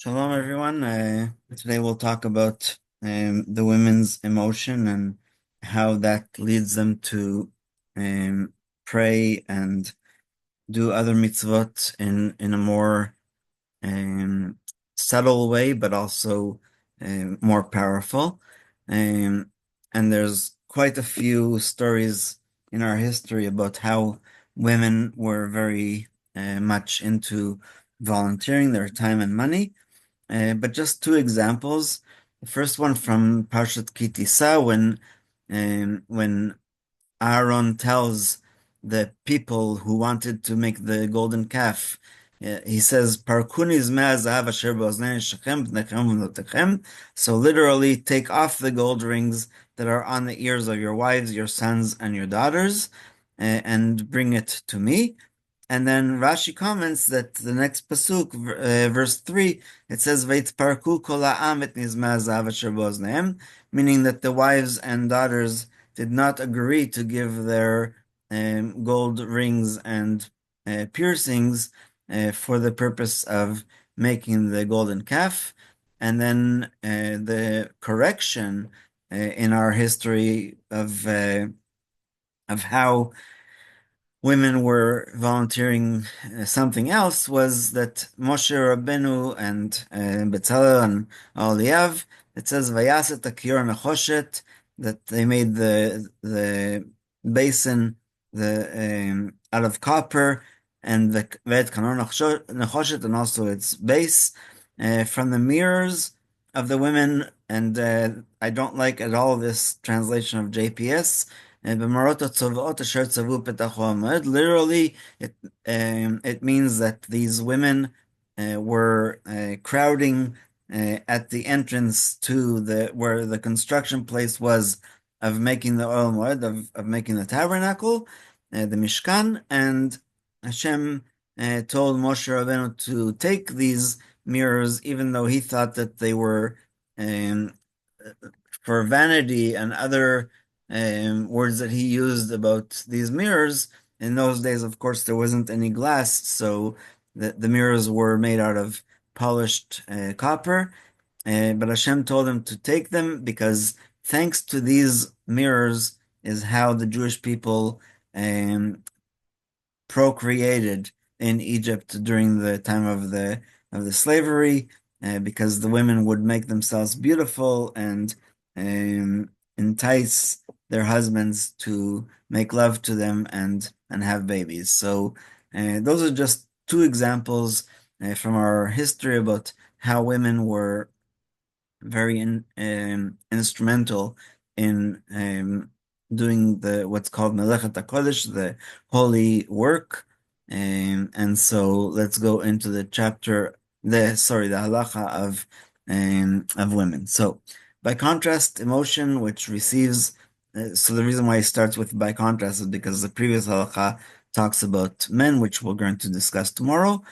Shalom, everyone. Today we'll talk about the women's emotion and how that leads them to um, pray and do other mitzvot in a more um, subtle way, but also more powerful. Um, and there's quite a few stories in our history about how women were very much into volunteering their time and money. But just two examples. The first one from Parshat Kitisa, when Aaron tells the people who wanted to make the golden calf, he says, "Parkunis me'azahav asher ba'oznei shechem b'nechem v'notechem." So literally, take off the gold rings that are on the ears of your wives, your sons, and your daughters, and bring it to me. And then Rashi comments that the next pasuk, verse 3, it says, "Veitzparku kol ha'am et nizmeh hazahav asher ba'ozneim," meaning that the wives and daughters did not agree to give their gold rings and piercings for the purpose of making the golden calf. And then the correction in our history of how women were volunteering something else was that Moshe Rabbeinu and Betzalel and Oliav, it says Vayaset Akir Nechoshet, that they made the basin out of copper and the Ved Kanor Nechoshet and also its base from the mirrors of the women. And I don't like at all this translation of JPS. Literally, it means that these women were crowding at the entrance to the where the construction place was of making the oil moed, of making the tabernacle, the Mishkan, and Hashem told Moshe Rabbeinu to take these mirrors, even though he thought that they were um, for vanity and other words that he used about these mirrors. In those days, of course, there wasn't any glass, so the mirrors were made out of polished copper. But Hashem told him to take them because thanks to these mirrors is how the Jewish people procreated in Egypt during the time of the slavery, because the women would make themselves beautiful and entice their husbands to make love to them and have babies. So those are just two examples from our history about how women were very instrumental in doing the what's called Melechet HaKodesh, the holy work. And so let's go into the chapter, the halacha of women. So by contrast, emotion which receives, so the reason why it starts with by contrast is because the previous halacha talks about men, which we're going to discuss tomorrow,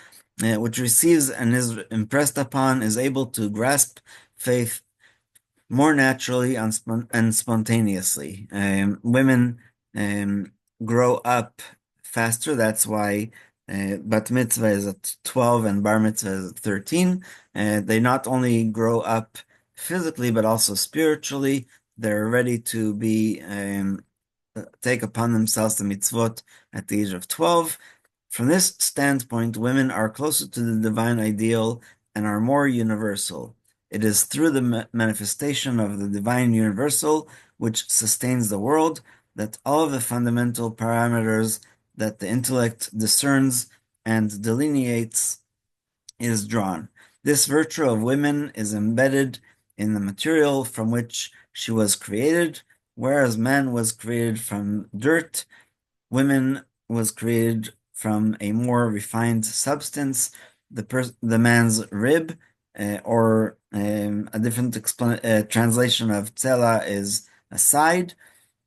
which receives and is impressed upon, is able to grasp faith more naturally and spontaneously. Women grow up faster. That's why bat mitzvah is at 12 and bar mitzvah is at 13. They not only grow up physically, but also spiritually. They're ready to be take upon themselves the mitzvot at the age of 12. From this standpoint, women are closer to the divine ideal and are more universal. It is through the manifestation of the divine universal which sustains the world that all of the fundamental parameters that the intellect discerns and delineates is drawn. This virtue of women is embedded in the material from which she was created, whereas man was created from dirt, women was created from a more refined substance, the man's rib, or a different translation of tzela is a side,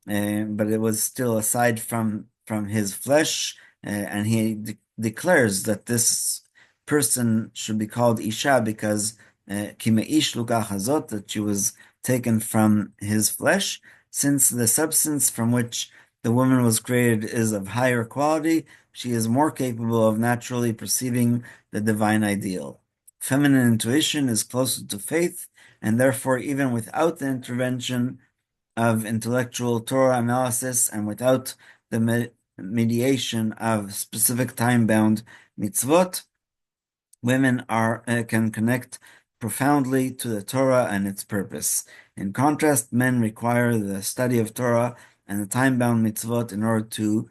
but it was still aside from his flesh, and he declares that this person should be called Isha because Kimeish Luka Hazot, that she was taken from his flesh, since the substance from which the woman was created is of higher quality, she is more capable of naturally perceiving the divine ideal. Feminine intuition is closer to faith, and therefore, even without the intervention of intellectual Torah analysis and without the mediation of specific time-bound mitzvot, women can connect profoundly to the Torah and its purpose. In contrast, men require the study of Torah and the time-bound mitzvot in order to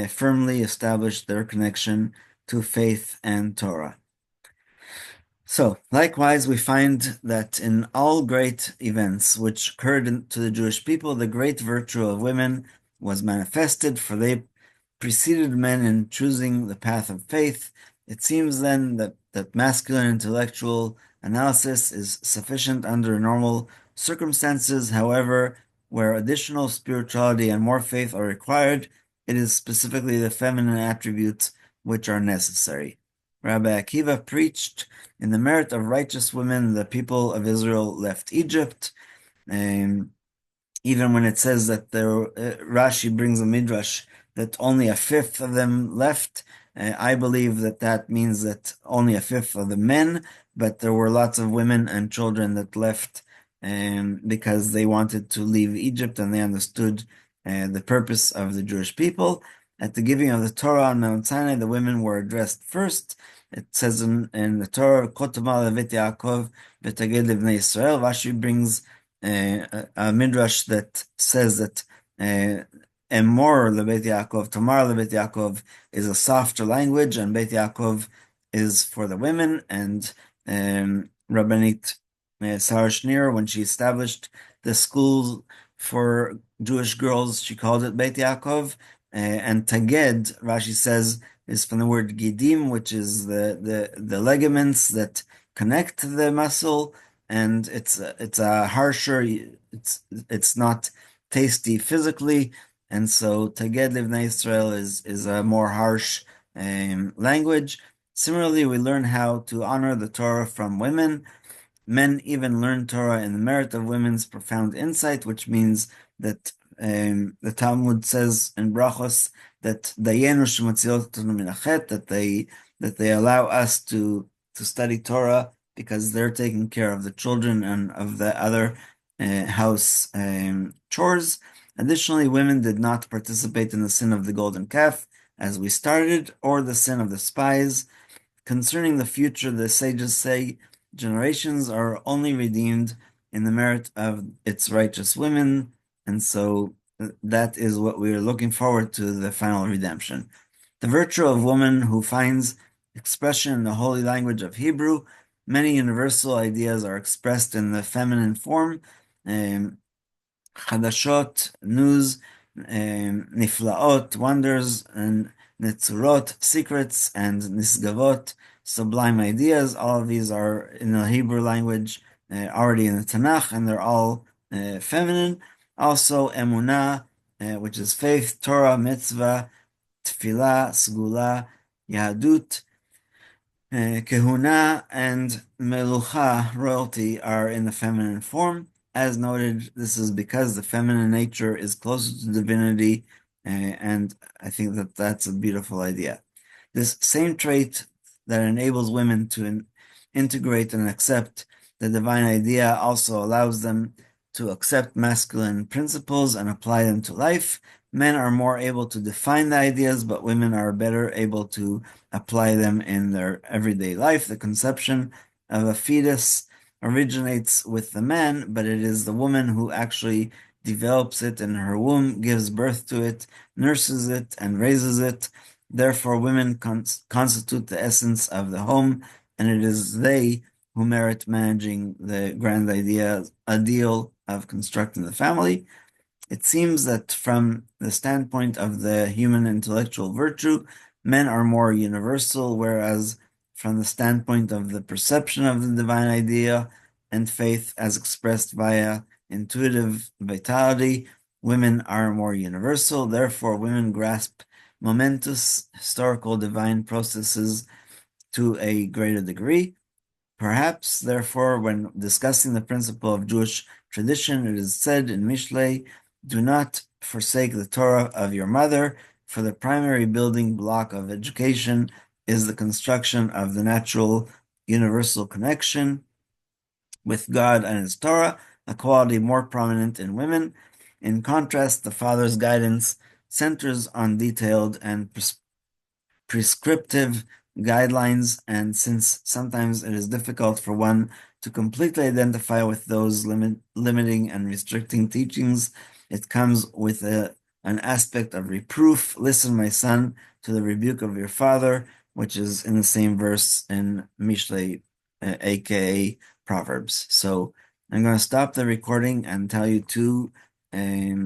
firmly establish their connection to faith and Torah. So, likewise, we find that in all great events which occurred to the Jewish people, the great virtue of women was manifested, for they preceded men in choosing the path of faith. It seems then that masculine intellectual analysis is sufficient under normal circumstances. However, where additional spirituality and more faith are required, it is specifically the feminine attributes which are necessary. Rabbi Akiva preached in the merit of righteous women, the people of Israel left Egypt. Even when it says that Rashi brings a midrash that only a fifth of them left, I believe that means that only a fifth of the men, but there were lots of women and children that left because they wanted to leave Egypt and they understood the purpose of the Jewish people. At the giving of the Torah on Mount Sinai, the women were addressed first. It says in the Torah, Kotama levet Yaakov v'taged livnei Yisrael. Rashi brings a midrash that says that Emor lebeit Yaakov, Tamar lebeit Yaakov is a softer language, and Beit Yaakov is for the women. And Rabbanit Sarah Schneer, when she established the school for Jewish girls, she called it Beit Yaakov. And Taged, Rashi says, is from the word gidim, which is the ligaments that connect the muscle, and it's a harsher, it's not tasty physically, and so Taged Livnei Israel is a more harsh language. Similarly, we learn how to honor the Torah from women. Men even learn Torah in the merit of women's profound insight, which means that the Talmud says in Brachos that Dayenu shemotziot otanu min hachet, that they allow us to study Torah because they're taking care of the children and of the other house chores. Additionally, women did not participate in the sin of the golden calf, as we started, or the sin of the spies. Concerning the future, the sages say, generations are only redeemed in the merit of its righteous women, and so that is what we are looking forward to, the final redemption. The virtue of woman who finds expression in the holy language of Hebrew. Many universal ideas are expressed in the feminine form. Chadashot, news, niflaot, wonders, and netzurot, secrets, and nisgavot, sublime ideas. All of these are in the Hebrew language already in the Tanakh, and they're all feminine. Also, emunah, which is faith, Torah, mitzvah, tefillah, segula, yahadut, Kehuna and Melucha, royalty, are in the feminine form. As noted, this is because the feminine nature is closer to divinity, and I think that that's a beautiful idea. This same trait that enables women to integrate and accept the divine idea also allows them to accept masculine principles and apply them to life. Men are more able to define the ideas, but women are better able to apply them in their everyday life. The conception of a fetus originates with the man, but it is the woman who actually develops it in her womb, gives birth to it, nurses it, and raises it. Therefore, women constitute the essence of the home, and it is they who merit managing the grand ideal of constructing the family. It seems that from the standpoint of the human intellectual virtue, men are more universal, whereas from the standpoint of the perception of the divine idea and faith as expressed via intuitive vitality, women are more universal. Therefore, women grasp momentous historical divine processes to a greater degree. Perhaps, therefore, when discussing the principle of Jewish tradition, it is said in Mishlei, do not forsake the Torah of your mother, for the primary building block of education is the construction of the natural universal connection with God and His Torah, a quality more prominent in women. In contrast, the father's guidance centers on detailed and prescriptive guidelines, and since sometimes it is difficult for one to completely identify with those limiting and restricting teachings, it comes with an aspect of reproof. Listen, my son, to the rebuke of your father, which is in the same verse in Mishlei, aka Proverbs. So I'm going to stop the recording and tell you two